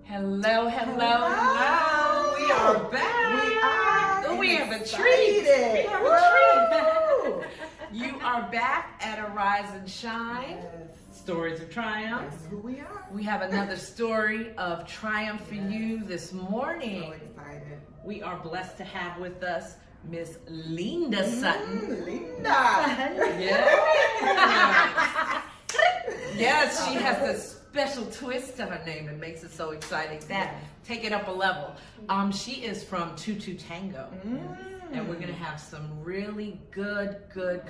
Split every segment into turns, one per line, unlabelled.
Hello, hello,
Hello.
hello. We are back.
We are.
Oh, we have a
excited.
treat. We have a
Woo!
treat. You are back at Arise and Shine.
Yes.
Stories of Triumph.
That's who we are.
We have another story of triumph for you this morning.
So excited.
We are blessed to have with us Miss Linda Sutton.
Linda.
Yes. Yes, she has this special twist to her name that makes it so exciting. Take it up a level. She is from 22Tango. And we're gonna have some really good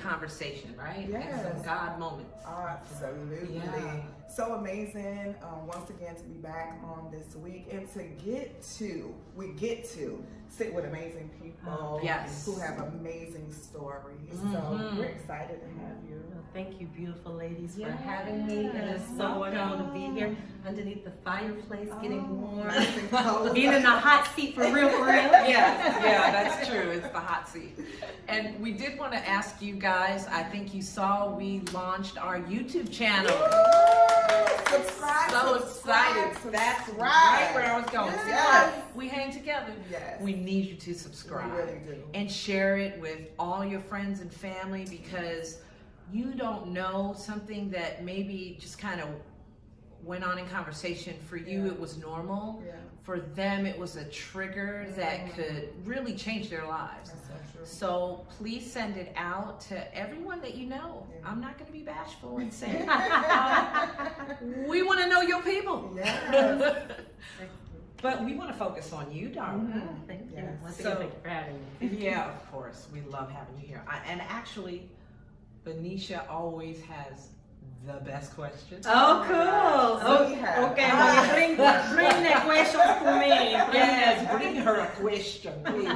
conversation, right?
Yes.
And some God moments.
Absolutely.
Yeah.
So amazing once again to be back on this week and to we get to sit with amazing people
Yes.
who have amazing stories. So we're excited to have you.
Thank you, beautiful ladies, for
Yes.
having me. It is so wonderful to be here underneath the fireplace, getting warm, being in the hot seat for real, for real.
Yeah, that's true. It's the hot seat. And we did want to ask you guys, I think you saw we launched our YouTube channel.
Subscribe.
So excited. That's right where I was going. See,
Yes.
look, we hang together.
Yes.
We need you to subscribe.
We really do.
And share it with all your friends and family, because you don't know something that maybe just kind of went on in conversation. For you, it was normal.
Yeah.
For them, it was a trigger that could really change their lives.
That's so true.
So please send it out to everyone that you know.
Yeah.
I'm not going to be bashful and say, we want to know your people.
Yes.
But we want to focus on you, darling.
Thank you.
Yes.
Once
So-
again, thank you for having me.
Yeah, of course. We love having you here. And actually, Benicia always has the best questions.
Oh, cool.
We have.
Okay, well, bring that question to me.
Yes, bring her a question, please.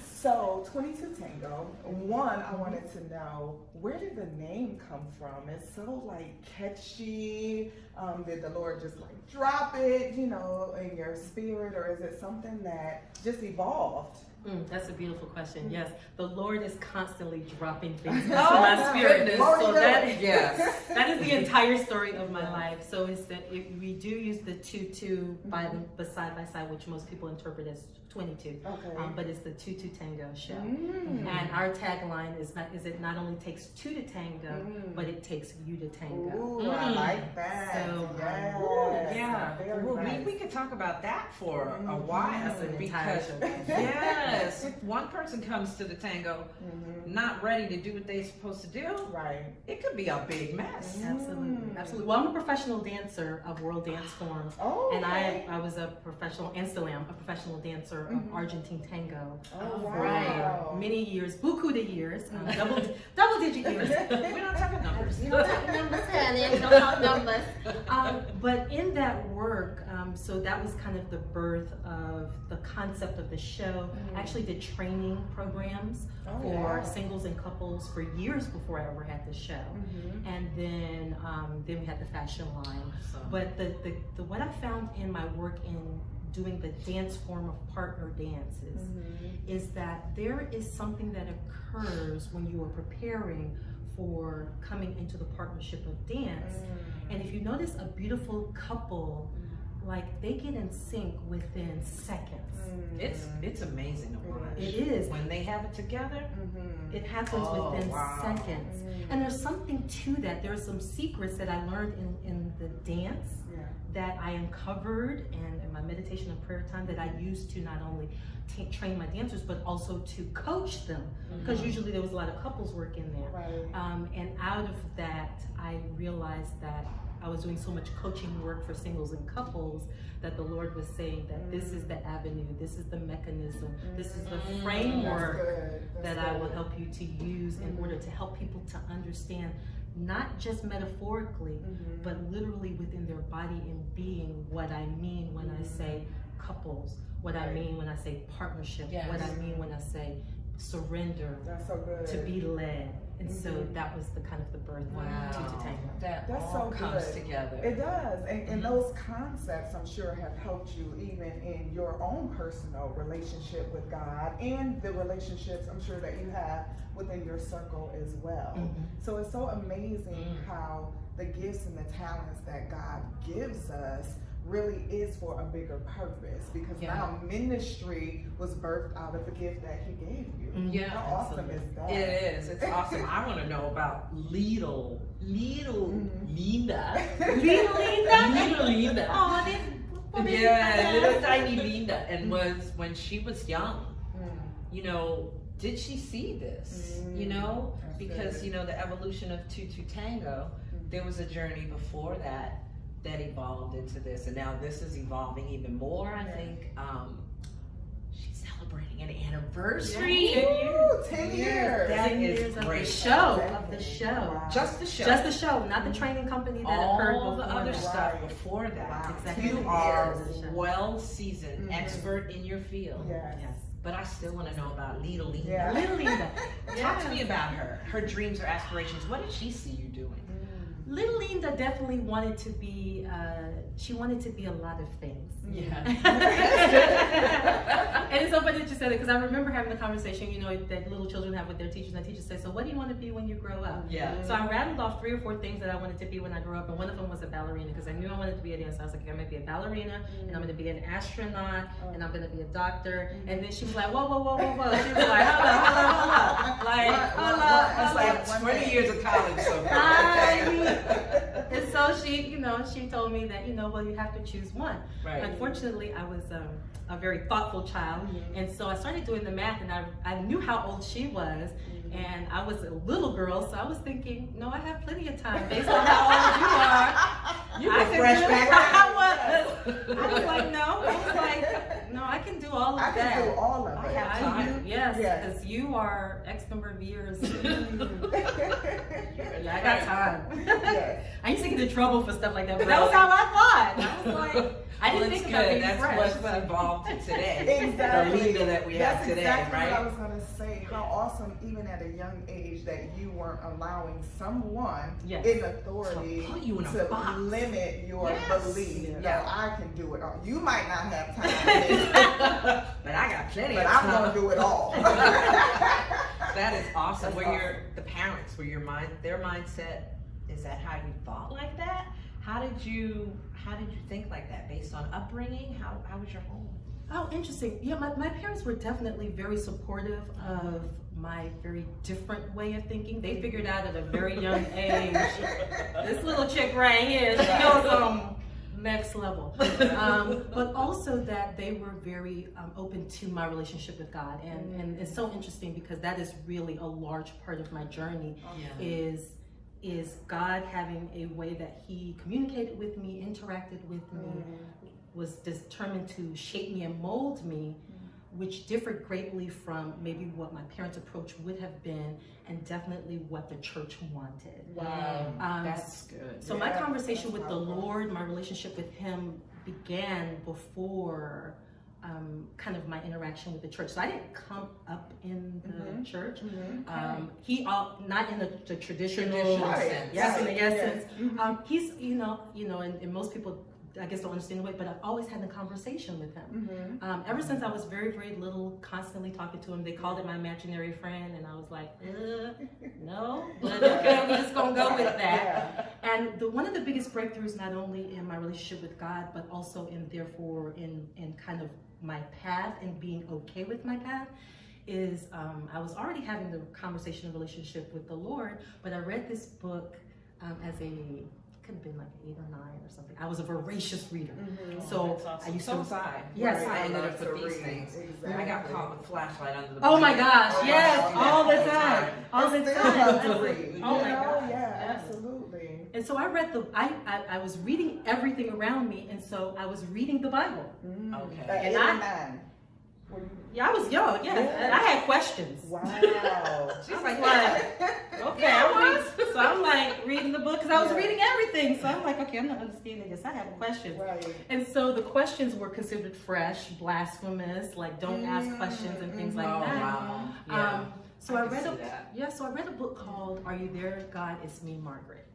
So, 22Tango, one, I wanted to know, where did the name come from? It's so like catchy. Did the Lord just like drop it, in your spirit, or is it something that just evolved?
That's a beautiful question. Yes, the Lord is constantly dropping things into
Oh,
my spirit.
goodness.
So
Yes.
that is the entire story of my life. So it's that we do use the 2 by side by side, which most people interpret as 22.
Okay.
But it's the 22Tango show.
Mm.
And our tagline is it not only takes two to tango, but it takes you to tango.
Ooh, I like that.
So,
yes.
Yeah,
Very
well,
nice.
we could talk about that for a while,
That's an entire
because
show.
yes, one person comes to the tango not ready to do what they're supposed to do.
Right.
It could be a big mess.
Absolutely. Well, I'm a professional dancer of World Dance Form.
Oh,
And
okay.
I was a professional, and still am, a professional dancer of Argentine tango
Oh,
for
wow.
many years, beaucoup de years, double digit years.
We don't talk about numbers.
You don't talk numbers, honey. You don't talk numbers.
But in that work, so that was kind of the birth of the concept of the show. I actually did training programs for singles and couples for years before I ever had the show. And then we had the fashion line. But the what I found in my work in doing the dance form of partner dances is that there is something that occurs when you are preparing for coming into the partnership of dance. And if you notice a beautiful couple, like they get in sync within seconds.
It's amazing to watch.
It is.
When they have it together.
It happens within seconds. And there's something to that. There's some secrets that I learned in the dance that I uncovered and in my meditation and prayer time that I used to not only train my dancers, but also to coach them. Because usually there was a lot of couples work in there.
Right.
And out of that, I realized that I was doing so much coaching work for singles and couples that the Lord was saying that this is the avenue, this is the mechanism, this is the framework that I will help you to use in order to help people to understand, not just metaphorically, but literally within their body and being, what I mean when I say couples, what I mean when I say partnership, what I mean when I say surrender,
That's so good.
to be led. And so that was the kind of the birth of 22Tango.
That
That's
all
so
comes
good.
together.
It does. And those concepts, I'm sure, have helped you even in your own personal relationship with God and the relationships I'm sure that you have within your circle as well. So it's so amazing how the gifts and the talents that God gives us really is for a bigger purpose, because
Yeah.
now ministry was birthed out of the gift that he gave you.
Yeah,
How awesome is that?
It is. It's awesome. I want to know about little Linda.
Little Linda?
Little Linda.
Oh,
Yeah, little tiny Linda. And was, when she was young, you know, did she see this? You know,
That's
because,
good.
you know, the evolution of 22Tango, there was a journey before that evolved into this. And now this is evolving even more. I think she's celebrating an anniversary.
10 years.
Ooh, 10 years.
That
10
is
years of
great.
the show. Of the show.
Wow.
Just the show.
Just the show, not the training company that occurred
All
before
the other
that.
stuff
Right.
before that.
Wow.
Exactly.
You
10
are
years.
well seasoned,
Mhm.
expert in your field.
Yes.
Yes.
But I still want to know about Little Linda.
Yeah.
Little Linda.
Talk to me about her dreams or aspirations. What did she see you doing?
Little Linda definitely wanted to be, she wanted to be a lot of things.
Yeah.
And it's so funny that you said it, because I remember having a conversation, you know, that little children have with their teachers, and the teachers say, so what do you want to be when you grow up?
Yeah.
So I rattled off 3 or 4 things that I wanted to be when I grew up, and one of them was a ballerina, because I knew I wanted to be a dancer. I was like, okay, I'm going to be a ballerina, and I'm going to be an astronaut, and I'm going to be a doctor. And then she was like, whoa, whoa, whoa, whoa, whoa. She was like, hold up. Like, hold up.
It's like 20 years of college so far.
And so she, you know, she told me that, you know, well, you have to choose one.
Right.
Unfortunately, I was a very thoughtful child, and so I started doing the math, and I knew how old she was, and I was a little girl, so I was thinking, no, I have plenty of time based on how old you are.
You
I
were
can
fresh
do-
back.
I was like, no. I was like, no, I can do all of
I
that.
can do all of
I
it.
have time.
Yes,
Yes.
because you are X number of years.
Yes.
Yeah, I got time.
Yes.
I used to get in trouble for stuff like that, but that was how I thought. I was like, I didn't think about being
That's
fresh.
what's
but-
evolved to today.
Exactly.
The Linda that we have
That's
today,
exactly
right?
what I was gonna say. How awesome, even at a young age, that you weren't allowing someone
Yes.
in authority
To put you in a
to
box.
limit your
Yes.
belief.
Yeah.
No, I can do it all. You might not have time,
But I got plenty
but
of
I'm
time.
gonna do it all.
That is awesome.
That's
Were
awesome.
the parents, were their mindset, is that how you thought like that? How did you think like that based on upbringing? How was your home?
Oh, interesting. Yeah, my parents were definitely very supportive of my very different way of thinking. They figured out at a very young age, this little chick right here, she goes on next level. But also that they were very open to my relationship with God. And it's so interesting because that is really a large part of my journey, is God having a way that he communicated with me, interacted with me, was determined to shape me and mold me, which differed greatly from maybe what my parents' approach would have been, and definitely what the church wanted.
Wow.
That's good.
So my
Yeah,
conversation
that's
with the
powerful.
Lord, my relationship with him began before kind of my interaction with the church. So I didn't come up in the church. He not in the traditional
Right.
sense.
Yes,
in the yes sense.
Mhm.
He's and most people I guess don't understand the way, but I've always had a conversation with him. Ever since I was very, very little, constantly talking to him. They called it my imaginary friend, and I was like, no, but okay, we're just gonna go with that.
Yeah.
And one of the biggest breakthroughs, not only in my relationship with God, but also in kind of my path and being okay with my path, is I was already having the conversation and relationship with the Lord, but I read this book as could have been like 8 or 9 or something. I was a voracious reader. So I used
So
to.
was I.
Yes.
I ended
love
up
to
with these
read.
things.
Exactly.
I got caught with a flashlight under the
Oh my
blanket.
gosh,
Oh,
yes,
wow.
all the time. All the
I still love to
time.
read.
Oh
you
my
know?
God.
Yeah, absolutely.
And so I read I was reading everything around me, and so I was reading the Bible.
Okay.
At
And
8 or
I-
9. Were you-
Yeah, I was young,
Yeah.
I had questions.
Wow.
She's like, okay, so I'm like reading the book, because I was
Yeah.
reading everything. So I'm like, okay, I'm not understanding this. I have questions.
Right.
And so the questions were considered fresh, blasphemous, like don't ask questions and things like
Oh,
that.
wow. Yeah.
So
I
I
can
read
see
a
that.
so I read a book called "Are You There, God? It's Me, Margaret"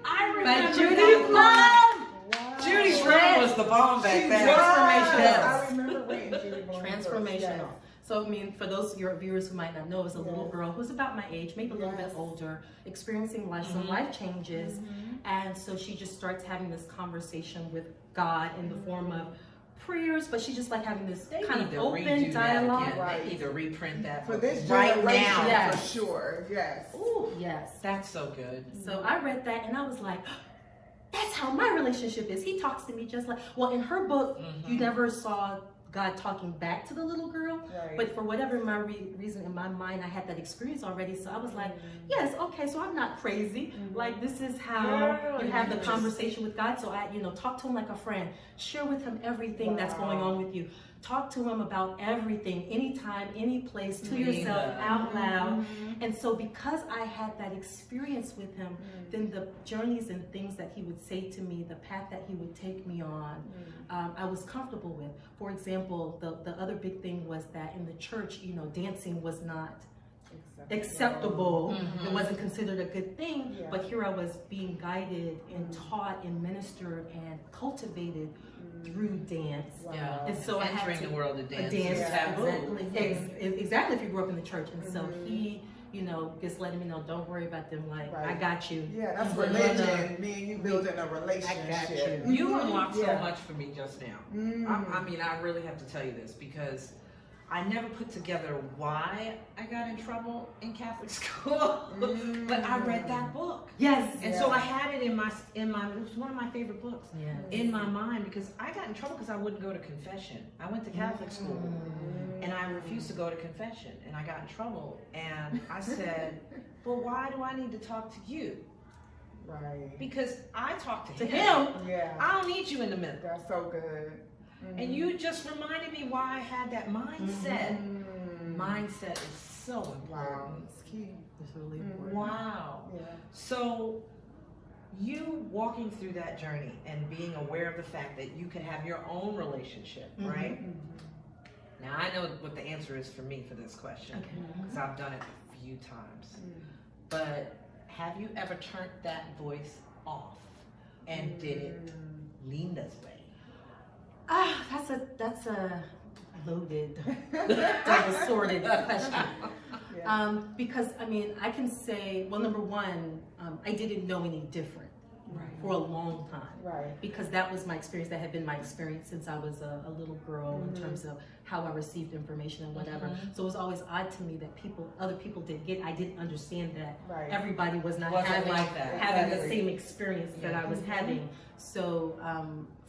I
by
remember
Judy
that.
Blunt.
Wow.
Judy Blunt was the bomb back
She
then.
was.
Transformational.
I remember reading Judy Blunt's books,
Transformational.
yes.
So I mean, for those of your viewers who might not know, is a little
Yes.
girl who's about my age, maybe a little bit
Yes.
older, experiencing some life changes, And so she just starts having this conversation with God in the form of prayers, but she's just like having this kind of open dialogue.
Right. They need to reprint that
for this
right
generation,
now.
Yes.
for sure. Yes.
Ooh, yes.
That's so good.
So I read that and I was like, that's how my relationship is. He talks to me just like, well, in her book, you never saw God talking back to the little girl, but for whatever my reason in my mind, I had that experience already. So I was like, yes, okay, so I'm not crazy. Like, this is how you have the conversation with God. So I, talk to him like a friend, share with him everything that's going on with you. Talk to him about everything, anytime, any place, to yourself, out loud. And so because I had that experience with him, then the journeys and things that he would say to me, the path that he would take me on, I was comfortable with. For example, the other big thing was that in the church, dancing was not acceptable. It wasn't considered a good thing, but here I was being guided and taught and ministered and cultivated through dance. And so I
entering
had
the world of dance.
Exactly, if you grew up in the church. And so he, just letting me know, don't worry about them, like, I got you.
Yeah, that's religion, me and you building a relationship.
I got you.
You unlocked so much for me just now. I mean, I really have to tell you this because I never put together why I got in trouble in Catholic school, but I read that book.
Yes.
And so I had it in my, it was one of my favorite books in my mind because I got in trouble because I wouldn't go to confession. I went to Catholic school and I refused to go to confession and I got in trouble. And I said, well, why do I need to talk to you?
Right.
Because I talk to him.
Yeah.
I don't need you in the middle.
That's so good.
And you just reminded me why I had that mindset. Mindset is so important.
Wow, it's key.
It's really important.
Wow.
Yeah.
So you walking through that journey and being aware of the fact that you could have your own relationship, right? Now I know what the answer is for me for this question because I've done it a few times. But have you ever turned that voice off and did it Linda's way?
That's a loaded, double-sorted question. Because I can say, well, number one, I didn't know any different for a long time.
Right.
Because that was my experience. That had been my experience since I was a little girl in terms of how I received information and whatever. So it was always odd to me that other people didn't get. I didn't understand that everybody was not having the same experience that I was having. So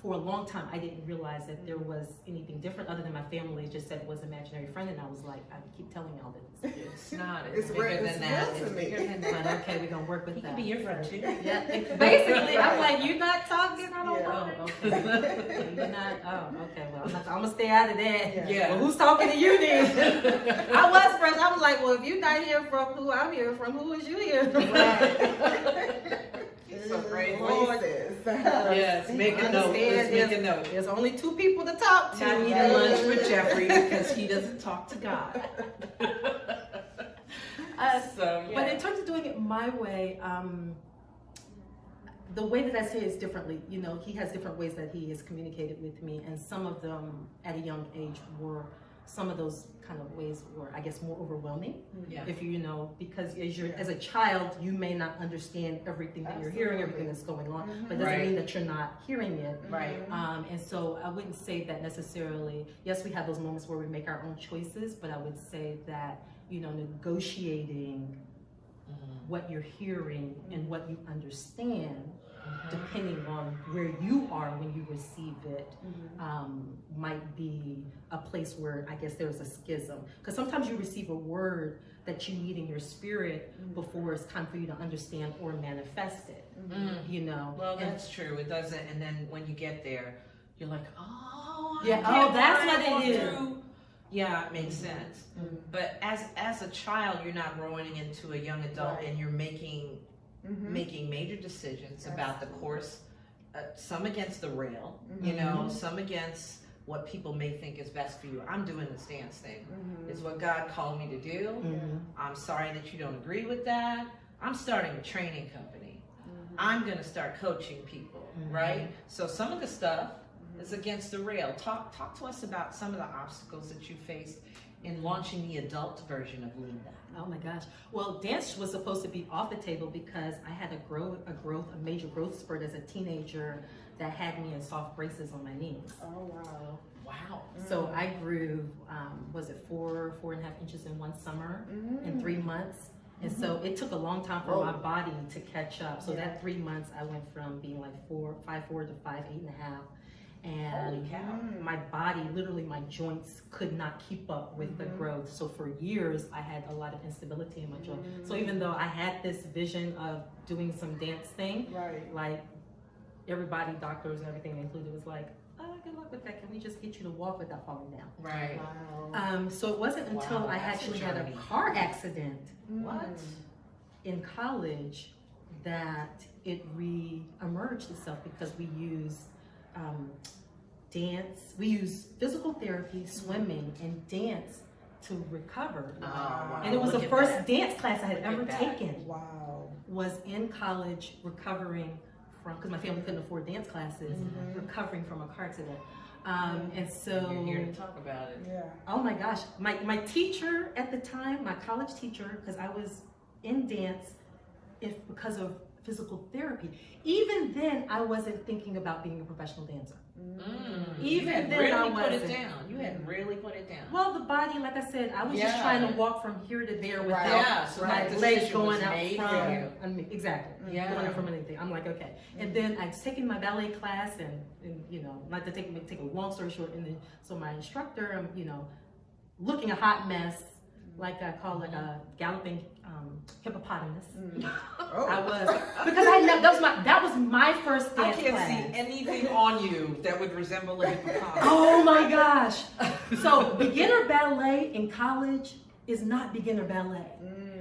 for a long time, I didn't realize that there was anything different other than my family just said it was imaginary friend, and I was like, I keep telling y'all that
it's not.
It's
bigger than that.
It's bigger than
but okay, we're gonna work with
He
that.
could be your friend too.
Yeah, basically, I'm like, you're not talking. I don't know.
Yeah.
You're not. Oh, okay. Well, I'm gonna stay out of that.
Yeah.
Well, who's talking to you then? I was first. I was like, well, if you're not here from who I'm here from, who is you here from?
So great.
Voices.
Yes, make a note. Let's make a note.
There's only two people to talk to.
Not eating lunch with Jeffrey because he doesn't talk to God.
But in terms of doing it my way, the way that I say it is differently. He has different ways that he has communicated with me, and some of them at a young age were. Some of those kind of ways were, I guess, more overwhelming. If because as a child, you may not understand everything that you're hearing, everything that's going on, but it doesn't mean that you're not hearing it.
Right.
And so I wouldn't say that necessarily. Yes, we have those moments where we make our own choices, but I would say that negotiating what you're hearing and what you understand. Depending on where you are when you receive it, might be a place where I guess there's a schism. Because sometimes you receive a word that you need in your spirit before it's time for you to understand or manifest it.
Well, that's true. It doesn't, and then when you get there, you're like, oh,
that's what it is.
Yeah, it makes sense. But as a child, you're not growing into a young adult, and you're making major decisions about the course, some against the rail, some against what people may think is best for you. I'm doing the stance thing. It's what God called me to do. I'm sorry that you don't agree with that. I'm starting a training company. I'm going to start coaching people, right? So some of the stuff It's against the rail. Talk to us about some of the obstacles that you faced in launching the adult version of Linda.
Oh my gosh. Well, dance was supposed to be off the table because I had a major growth spurt as a teenager that had me in soft braces on my knees.
Oh, wow.
Wow.
So I grew, was it 4.5 inches in one summer in 3 months? And so it took a long time for my body to catch up. So that 3 months, I went from being like 5'4" to 5'8.5". And
Holy cow.
my body, literally my joints could not keep up with the growth. So for years, I had a lot of instability in my joint. So even though I had this vision of doing some dance thing, like everybody, doctors and everything included, was like, oh, good luck with that. Can we just get you to walk without falling down?
Right.
Wow.
So it wasn't until I actually had a car accident in college that it re-emerged itself, because we use dance, we use physical therapy, swimming, and dance to recover.
Wow.
And it was the
Look at
first
that.
dance class I had ever
that.
taken.
Wow.
Was in college, recovering from, because my family couldn't afford dance classes, recovering from a car accident. And so
You're here to talk about it.
Yeah.
oh my gosh, my teacher at the time, my college teacher, because I was in dance because of physical therapy. Even then, I wasn't thinking about being a professional dancer.
You had
then
really
I
put it
wasn't.
down. You had really put it down.
Well, the body, like I said, I was just trying to walk from here to there without
Yeah, so
my
that
legs
decision was
going out
made
from.
for you.
I mean, exactly.
Yeah.
Going out from anything. I'm like, okay. And then I was taking my ballet class, and you know, not to take a long story short. And then so my instructor, looking a hot mess, like I call like a galloping hippopotamus. I was, because that was my first
I
dance
can't
class.
see anything on you that would resemble a hippopotamus.
Oh my gosh. So beginner ballet in college is not beginner ballet.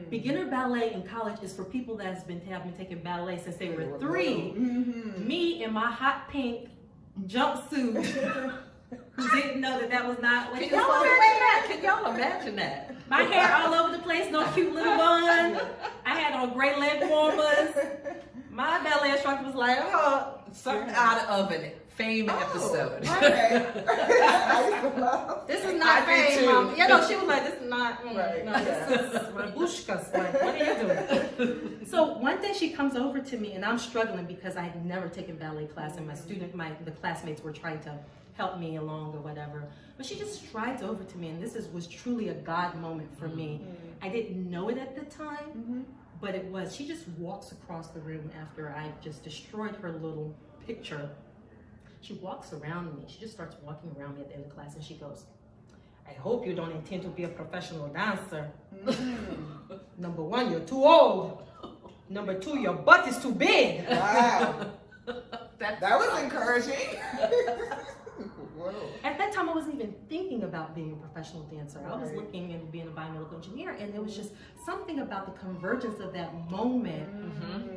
Beginner ballet in college is for people that have been taking ballet since they were 3. Me in my hot pink jumpsuit, who didn't know that was not what
Can
you were
y'all
supposed to
imagine
wear.
that? Can y'all imagine that?
My hair all over the place, no cute little bun. I had on gray leg warmers. My ballet instructor was like, oh,
Something out of an Fame episode.
Okay. I used to love.
this is
I
not
do
fame,
too.
Mom. You know, she was like, this is not,
Right,
no, this is babushkas. Like, what are you doing? So one day she comes over to me, and I'm struggling because I had never taken ballet class, and the classmates were trying to help me along or whatever. But she just strides over to me, and was truly a God moment for me. I didn't know it at the time, but it was. She just walks across the room after I just destroyed her little picture. She walks around me. She just starts walking around me at the end of class, and she goes, I hope you don't intend to be a professional dancer. Number 1, you're too old. Number 2, your butt is too big.
Wow. That was encouraging. Whoa.
At that time, I wasn't even thinking about being a professional dancer. I was
Right.
looking into being a biomedical engineer, and there was just something about the convergence of that moment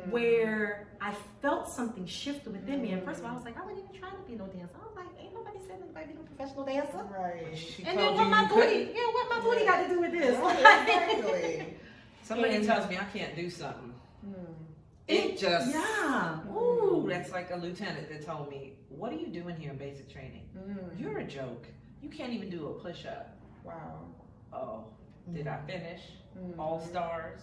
where I felt something shift within me. And first of all, I was like, I wasn't even trying to be no dancer. I was like, ain't nobody said anybody be no professional dancer.
Right.
She
And
told
then what
you
my
you
booty?
couldn't.
Yeah, what my booty got to do with this?
Exactly.
Somebody
And-
tells me I can't do something. It just,
Yeah.
ooh, that's like a lieutenant that told me, what are you doing here in basic training? You're a joke. You can't even do a push-up.
Wow.
Oh, did I finish? All stars?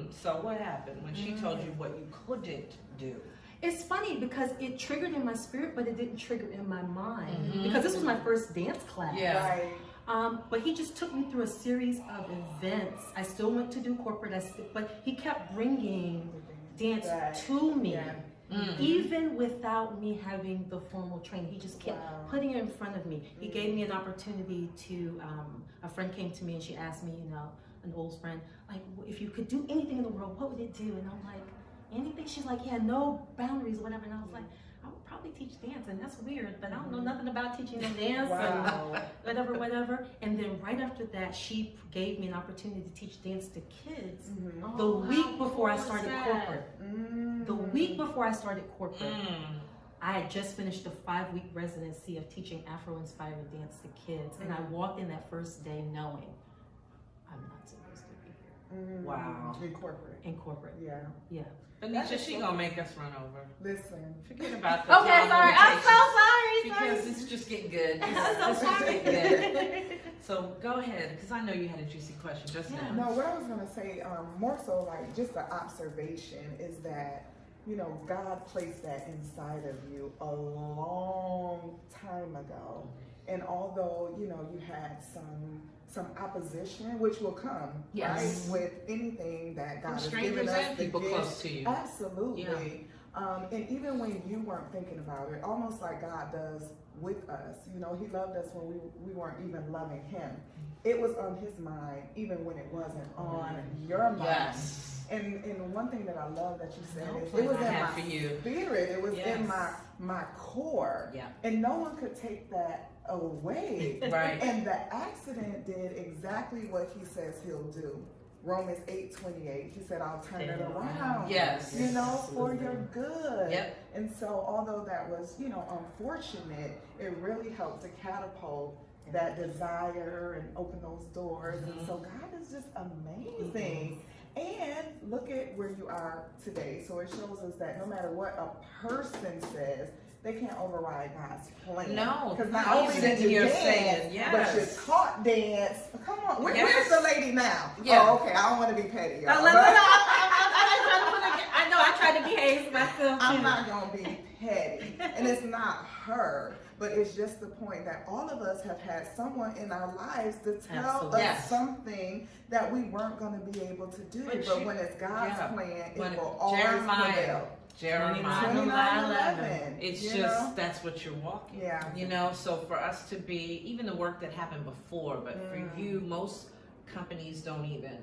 So what happened when she told you what you couldn't do?
It's funny because it triggered in my spirit, but it didn't trigger in my mind. Because this was my first dance class.
Yeah.
Right.
But he just took me through a series of events. I still went to do corporate, but he kept bringing dance to me.
Yeah.
Even without me having the formal training. He just kept
Wow.
putting it in front of me. He gave me an opportunity to, a friend came to me and she asked me, an old friend, like, if you could do anything in the world, what would it do? And I'm like, anything? She's like, yeah, no boundaries, whatever. And I was like, I would probably teach dance, and that's weird, but I don't know nothing about teaching them dance
Wow.
and whatever. And then right after that, she gave me an opportunity to teach dance to kids the week before I started corporate. The week before I started corporate, I had just finished a 5-week residency of teaching Afro-inspired dance to kids, and I walked in that first day knowing I'm not supposed to be here.
Wow.
In corporate.
in corporate.
Yeah.
Yeah.
Benicia, she gonna make us run over.
Listen.
Forget about the
Okay,
time
sorry. I'm so sorry.
because it's just getting good.
I'm so
It's just
sorry.
getting good. So go ahead, because I know you had a juicy question just now.
No, what I was gonna say, more so like just the observation is that, you know, God placed that inside of you a long time ago. And although, you know, you had some opposition, which will come,
Yes.
right, with anything that God
From
has
strangers
given us,
and
the
people
gift.
close to you.
Absolutely. And even when you weren't thinking about it, almost like God does with us, you know, He loved us when we weren't even loving Him. It was on His mind, even when it wasn't on your mind.
Yes.
And one thing that I love that you said
No
is
plan
it was
I
in
have
my
for you.
spirit. It was
Yes.
in my core.
Yeah.
And no one could take that away.
Right.
And the accident did exactly what He says He'll do. Romans 8:28. He said, I'll turn it around.
Yes.
You know, for your good.
Yep.
And so although that was, you know, unfortunate, it really helped to catapult that desire and open those doors. And so God is just amazing. And look at where you are today. So it shows us that no matter what a person says, they can't override God's plan.
No,
because not
he's
only did you
you're
dance,
saying,
but you
yes.
taught dance. Come on,
Yes.
where's the lady now?
Yeah.
Oh, okay. I don't want to be petty, y'all.
I know I try to behave myself.
I'm not gonna be petty, and it's not her, but it's just the point that all of us have had someone in our lives to tell
Absolutely.
us
Yes.
something that we weren't gonna be able to do. But when it's God's plan,
When
it will always prevail.
Jeremiah.
29:11.
It's
you
just
know?
that's what you're walking.
Yeah.
You know, so for us to be, even the work that happened before, but for you, most companies don't even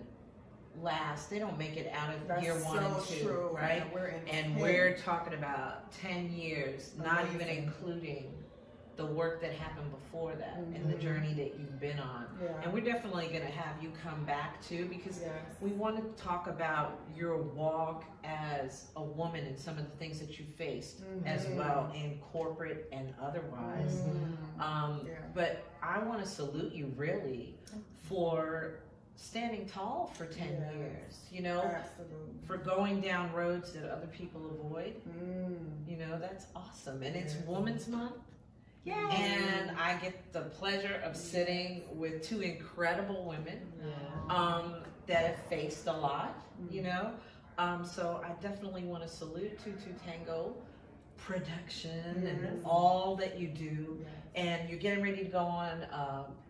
last. They don't make it out of
That's
year one
so
and two,
true.
right?
We're in
And
10.
we're talking about 10 years, not even
Amazing.
including the work that happened before that and the
Mhm.
journey that you've been on.
Yeah.
And we're definitely going to have you come back too, because
Yes.
we want to talk about your walk as a woman and some of the things that you faced as
Mhm.
well in corporate and otherwise.
Yeah.
But I want to salute you really for standing tall for 10
Yes.
years, you know,
Absolutely.
for going down roads that other people avoid.
Mm.
You know, that's awesome. And it's
Yes.
Women's Month.
Yay.
And I get the pleasure of sitting with two incredible women that have faced a lot, you know. So I definitely want to salute 22Tango production
Yes.
and all that you do.
Yes.
And you're getting ready to go on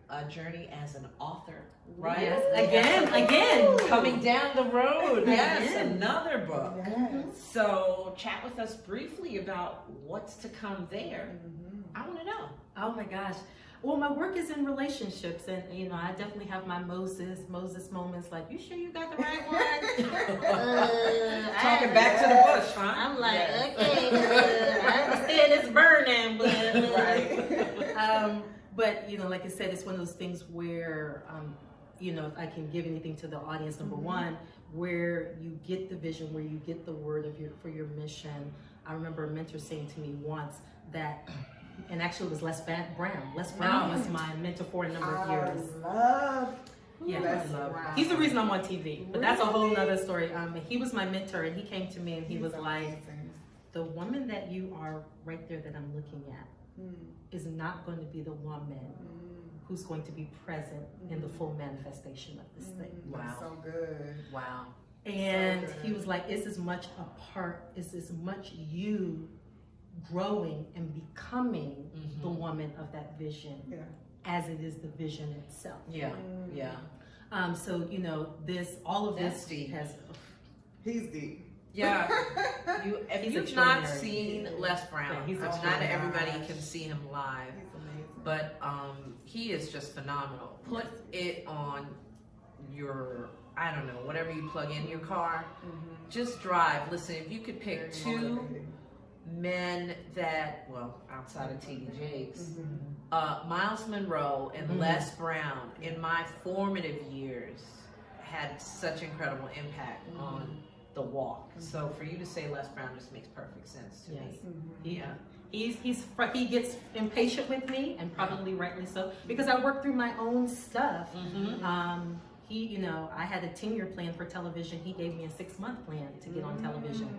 a journey as an author, right?
Yes, again.
Coming down the road. Yes,
Again.
another book.
Yes.
So chat with us briefly about what's to come there.
Mhm.
I want to know.
Oh my gosh. Well, my work is in relationships, and you know, I definitely have my Moses moments. Like, you sure you got the right one?
Talking back to the bush, huh?
I'm like,
Yes.
okay, I understand it's burning, but
Right.
But you know, like I said, it's one of those things where, you know, if I can give anything to the audience, number one, where you get the vision, where you get the word of for your mission. I remember a mentor saying to me once that, and actually it was Les Brown. Les Brown was my mentor for a number of years.
I love
Yeah,
Les
I love
Brown.
He's the reason I'm on TV, but that's a whole
Really?
nother story. He was my mentor, and he came to me and he
He's
was like,
amazing.
the woman that you are right there that I'm looking at is not going to be the woman who's going to be present in the full manifestation of this thing.
Wow.
That's so good.
Wow.
And
So
he was like, it's as much it's as much you growing and becoming the woman of that vision
Yeah.
as it is the vision itself.
Yeah. Yeah.
So, you know, all of
That's
this
deep.
has,
He's deep.
Yeah. If
He's
you've not
extraordinary.
seen Les Brown,
Yeah, he's
not
extraordinary.
everybody can see him live,
He's amazing.
but he is just phenomenal. Put it on your, I don't know, whatever you plug in your car. Just drive. Listen, if you could pick
Very
two
motivating.
men that, well, outside of T.D. Jakes, Miles Monroe and Les Brown in my formative years had such incredible impact on the walk. So for you to say Les Brown just makes perfect sense to
yes.
me. Yeah.
He gets impatient with me, and probably rightly so, because I work through my own stuff. he, you know, I had a 10-year plan for television. He gave me a 6-month plan to get on television.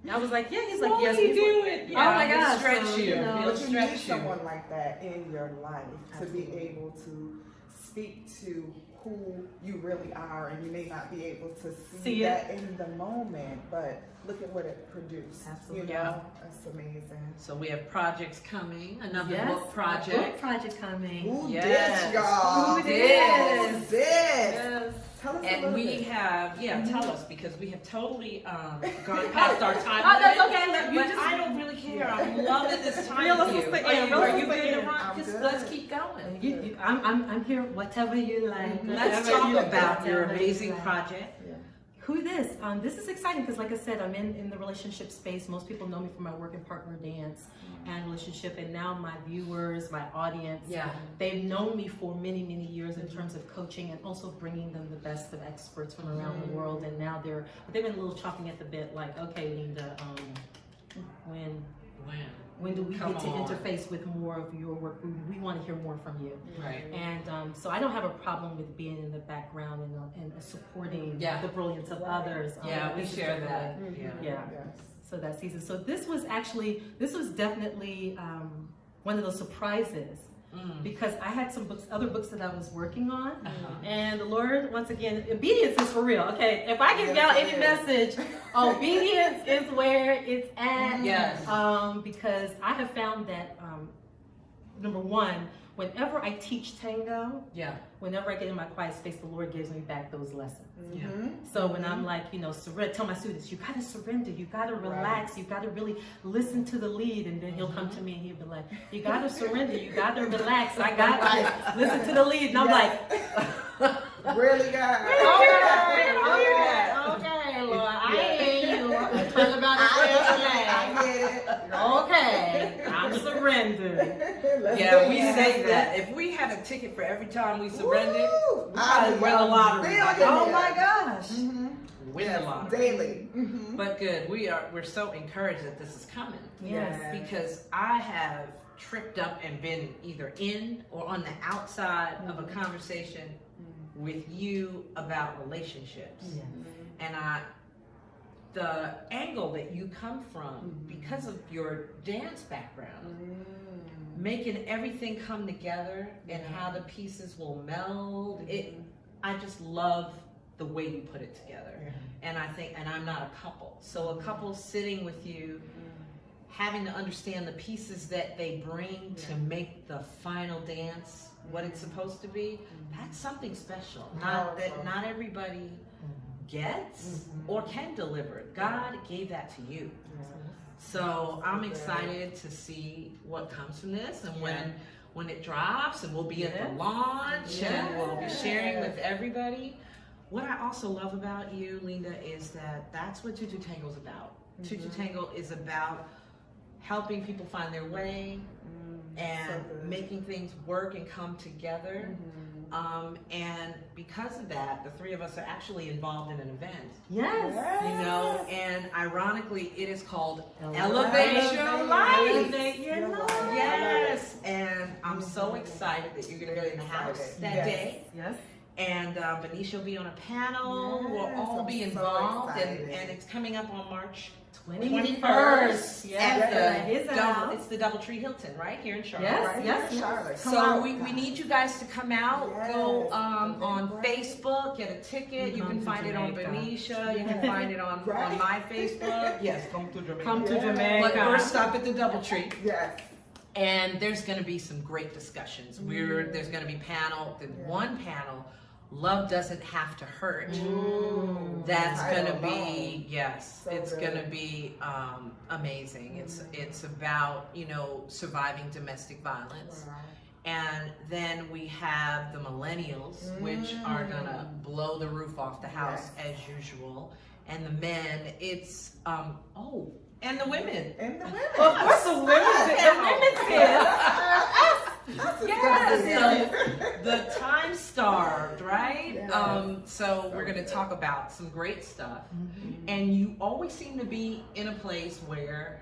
And I was like, yeah, he's like, yes,
you do it. Yeah,
oh my gosh.
Stretch
So,
you.
you know,
But you
Stretch
need
you.
someone like that in your life to be
Absolutely.
able to speak to who you really are, and you may not be able to see that in the moment, but look at what it produced.
Absolutely.
You know, that's amazing.
So we have projects coming, another
yes,
book project.
Book project coming.
Who
Yes.
did, y'all?
Who did?
Who did?
Yes.
Tell us a
And
little
we
bit.
have, tell us, because we have totally gone past our time.
Oh, that's
limit,
okay. You
But
just-
I don't really care. I'm loving this time
Reel us
with you.
in.
Are you
Reel us
good
in.
to run?
I'm
Just
good.
let's keep going.
I'm here, whatever you like.
Let's
whatever
talk
you
about
like,
your
whatever you
amazing
like.
project.
Who this? This is exciting because, like I said, I'm in the relationship space. Most people know me from my work in partner dance and relationship, and now my viewers, my audience,
Yeah.
they've known me for many, many years in terms of coaching and also bringing them the best of experts from around the world. And now they've been a little chopping at the bit, like, okay, Linda, when do we
Come
get to
on.
interface with more of your work? We want to hear more from you.
Right.
And so I don't have a problem with being in the background and supporting
Yeah.
the brilliance of others.
Yeah, we
This is
share
definitely-
that.
Yeah.
Yes.
So that season. So this was definitely one of those surprises because I had some other books that I was working on. And the Lord, once again, obedience is for real. Okay, if I give y'all any message, obedience is where it's at.
Yes.
Because I have found that, number one, whenever I teach tango,
Yeah.
whenever I get in my quiet space, the Lord gives me back those lessons.
Yeah.
So when I'm like, surrender, tell my students, you gotta surrender, you gotta relax, you gotta really listen to the lead, and then he'll come to me and he'll be like, you gotta surrender, you gotta relax, I gotta listen to the lead, and I'm like,
Really, God?
Okay, Lord, I hear you. Talk about
I
it.
get it.
okay, I'm surrendered.
Let's
Yeah,
do
we
it.
say that. If we had a ticket for every time we surrendered,
Woo!
we probably win the lottery.
Oh my gosh.
Win the lottery.
Daily.
But good, we're so encouraged that this is coming.
Yes.
Because I have tripped up and been either in or on the outside of a conversation with you about relationships.
Yes.
And the angle that you come from, because of your dance background, making everything come together and how the pieces will meld, I just love the way you put it together. And I think, and I'm not a couple, so a couple sitting with you, having to understand the pieces that they bring to make the final dance what it's supposed to be, that's something special. Not everybody gets or can deliver. God gave that to you. So I'm excited to see what comes from this, and when it drops, and we'll be at the launch, and we'll be sharing with everybody. What I also love about you, Linda, is that that's what 22Tango is about. 22Tango is about helping people find their way and making things work and come together. And because of that, the three of us are actually involved in an event.
Yes.
You know, and ironically, it is called Elevate Your Life.
Elevate your life.
Yes, and I'm so excited that you're going to be in the house that day.
Yes.
And Benicia will be on a panel.
Yes,
We'll all be
I'm so
involved,
excited.
and it's coming up on March
21st.
at
That is
the
out.
it's the DoubleTree Hilton right here in Charlotte.
Yes,
Right
yes,
here in
yes.
Charlotte. Come
So
out.
we need you guys to come out.
Yes,
Go
the
on
Eventbrite.
Facebook, get a ticket. You
Come
can
to
find it on
Jamaica.
Benicia. You can
Yes.
find it on
Right.
my Facebook. Yes, come to Jamaica.
Come to
Yeah.
Jamaica.
But first stop at the DoubleTree.
Yes.
And there's going to be some great discussions. There's going to be one panel, Love Doesn't Have to Hurt. That's
Title
going to
alone.
be, yes,
So
it's
good.
going to be amazing. It's about, surviving domestic violence.
Wow.
And then we have the millennials, which are going to blow the roof off the house as usual. And the men, it's, and the women.
And the women.
Of course, the women's here.
Yes, the time starved, right?
Yes.
So we're going to talk about some great stuff. And you always seem to be in a place where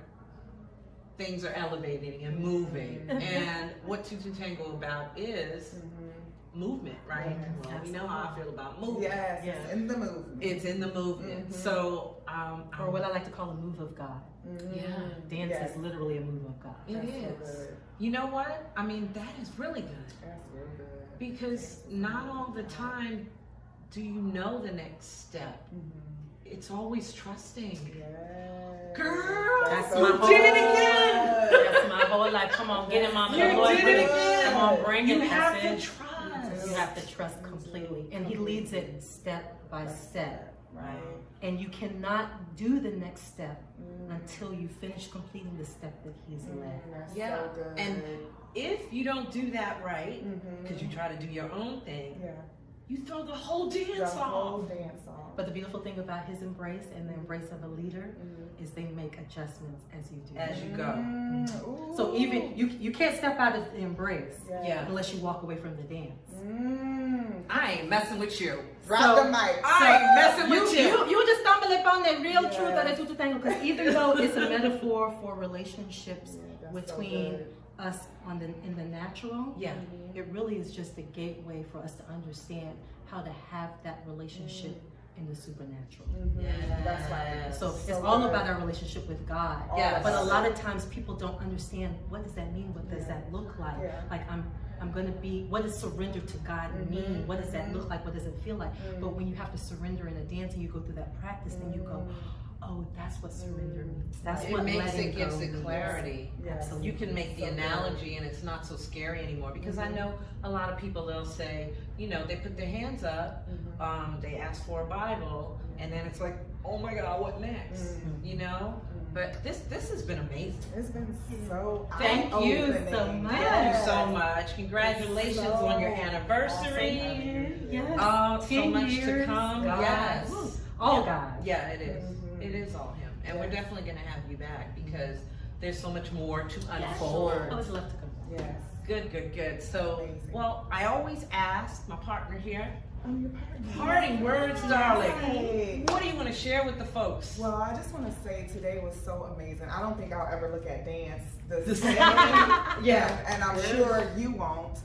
things are elevating and moving. And what 22Tango about is movement, right? Well, we know how I feel about movement.
Yes, it's in the movement.
It's in the movement. So,
or what I like to call a move of God. Dance is literally a move of God.
It is. You know what? I mean, that is really good.
That's real good.
Because not all the time do you know the next step. It's always trusting.
Yes.
Girl,
That's
you
my
did
whole-
it again.
That's my whole life. Come on, get him on the
You
Lord.
did it again.
Come on, bring
You
it.
have
That's
to
it.
trust.
You have to trust completely. And he leads it step by step.
Right.
And you cannot do the next step until you finish completing the step that he's led.
That's
Yeah.
so good.
And if you don't do that right, because you try to do your own thing, you throw the whole dance
the
off.
whole dance off.
But the beautiful thing about his embrace and the embrace of a leader is they make adjustments as you do.
As you go.
Ooh.
So even you can't step out of the embrace
Yeah.
unless you walk away from the dance.
I ain't messing with you.
Drop the mic.
I ain't messing with you.
You just stumble upon the real truth of the 22Tango, because even though it's a metaphor for relationships between us in the natural, it really is just a gateway for us to understand how to have that relationship in the supernatural.
That's right.
So it's all about our relationship with God.
Yes.
But a lot of times people don't understand, what does that mean? What does that look like? Like I'm going to be, what does surrender to God mean? What does that look like? What does it feel like? But when you have to surrender in a dance and you go through that practice, then you go, oh, that's what surrender means. That's
It
what
makes
letting
it, gives
go
it
means.
clarity.
Absolutely.
You can make the analogy and it's not so scary anymore, because I know a lot of people, they'll say, you know, they put their hands up, they ask for a Bible, and then it's like, oh my God, what next? You know? But this has been amazing.
It's been so
Thank you
eye-opening.
so much.
Thank you so much. Congratulations on your anniversary.
Yes.
So
10
much to
years.
come.
God.
Yes.
Woo. All God.
Yeah, it is. It is all him. And we're definitely going to have you back, because there's so much more to unfold.
I always love to come.
Yes.
Good. So,
Amazing.
well, I always ask my partner here,
Your partner.
parting words, darling.
Right.
What do you want to share with the folks?
Well, I just want to say today was so amazing. I don't think I'll ever look at dance the same. And I'm sure you won't.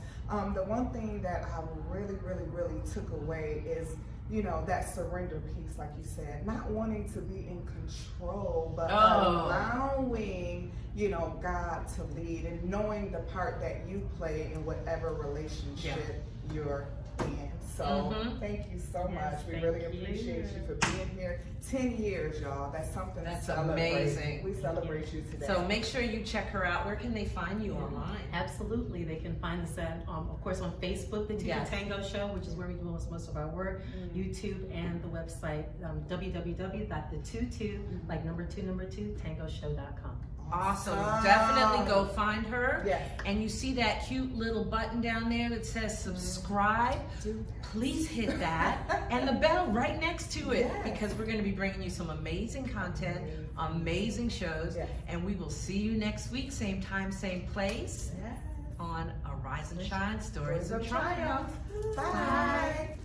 The one thing that I really took away is, you know, that surrender piece, like you said, not wanting to be in control, but allowing, you know, God to lead, and knowing the part that you play in whatever relationship you're in. So thank you so much. We really appreciate you for being here. 10 years, y'all. That's something
That's
to celebrate.
amazing.
We celebrate you today.
So make sure you check her out. Where can they find you online?
Absolutely. They can find us at, of course, on Facebook, the 22Tango Show, which is where we do most of our work, YouTube, and the website, www.the22, like number two, tangoshow.com.
Awesome. Definitely go find her.
Yes.
And you see that cute little button down there that says subscribe. Please hit that. And the bell right next to it, because we're going to be bringing you some amazing content, amazing shows. And we will see you next week, same time, same place, on Arise and Shine, Stories of Triumph.
Bye.